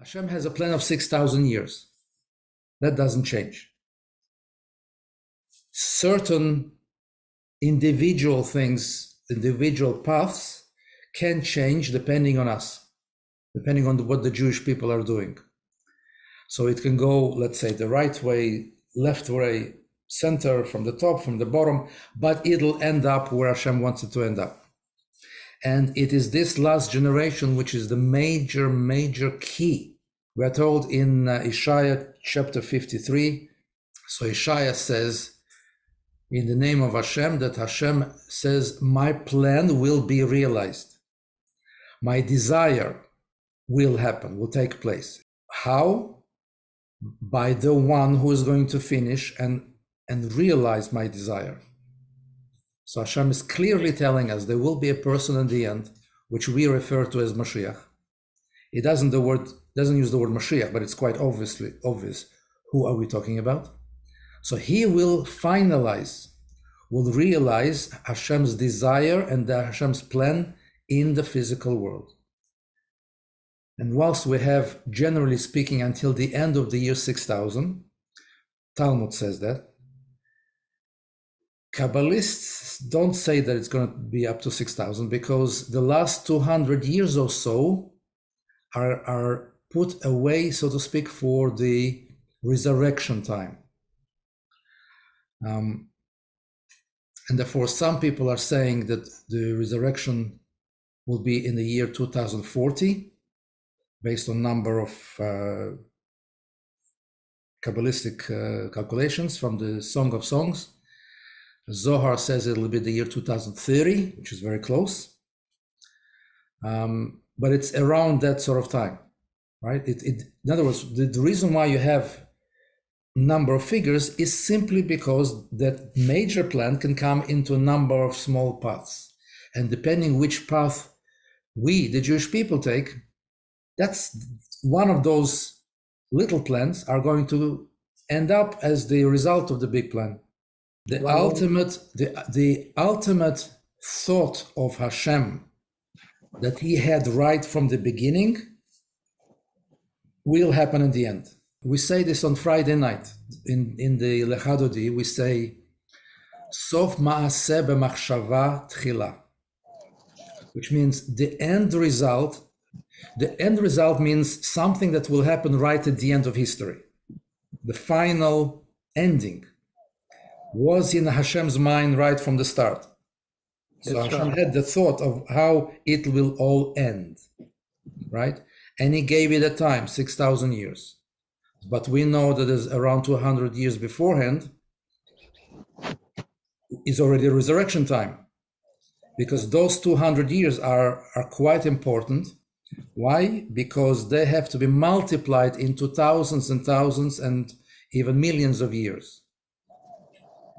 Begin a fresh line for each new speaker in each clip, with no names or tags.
Hashem has a plan of 6,000 years. That doesn't change. Certain individual things, individual paths can change depending on us, depending on what the Jewish people are doing. So it can go, let's say, the right way, left way, center, from the top, from the bottom, but it'll end up where Hashem wants it to end up. And it is this last generation which is the major key. We are told in Isaiah chapter 53, so Isaiah says, in the name of Hashem, that Hashem says, my plan will be realized. My desire will happen, will take place. How? By the one who is going to finish and realize my desire. So Hashem is clearly telling us there will be a person in the end, which we refer to as Mashiach. It doesn't use the word Mashiach, but it's quite obvious. Who are we talking about? So he will realize Hashem's desire and Hashem's plan in the physical world. And whilst we have, generally speaking, until the end of the year 6,000, Talmud says that, Kabbalists don't say that it's going to be up to 6,000 because the last 200 years or so are put away, so to speak, for the resurrection time. And therefore, some people are saying that the resurrection will be in the year 2040, based on number of Kabbalistic calculations from the Song of Songs. Zohar says it'll be the year 2030, which is very close. But it's around that sort of time, right? In other words, the reason why you have number of figures is simply because that major plan can come into a number of small paths. And depending which path we, the Jewish people, take, that's one of those little plans are going to end up as the result of the big plan. The ultimate thought of Hashem that he had right from the beginning will happen in the end. We say this on Friday night in the Lechadodi. We say Sof Maaseh b'machshava techilah, which means the end result. The end result means something that will happen right at the end of history. The final ending was in Hashem's mind right from the start. So Hashem had the thought of how it will all end, right? And he gave it a time, 6,000 years. But we know that there's around 200 years beforehand is already resurrection time, because those 200 years are quite important. Why? Because they have to be multiplied into thousands and thousands and even millions of years.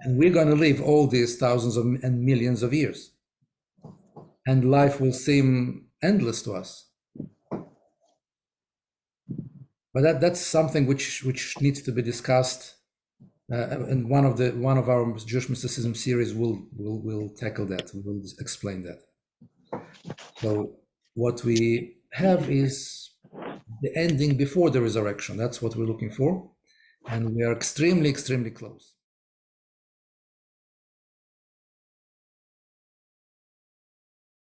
And we're going to live all these thousands and millions of years. And life will seem endless to us. But that's something which needs to be discussed. And one of our Jewish mysticism series will tackle that. We'll explain that. So what we have is the ending before the resurrection. That's what we're looking for. And we are extremely, extremely close.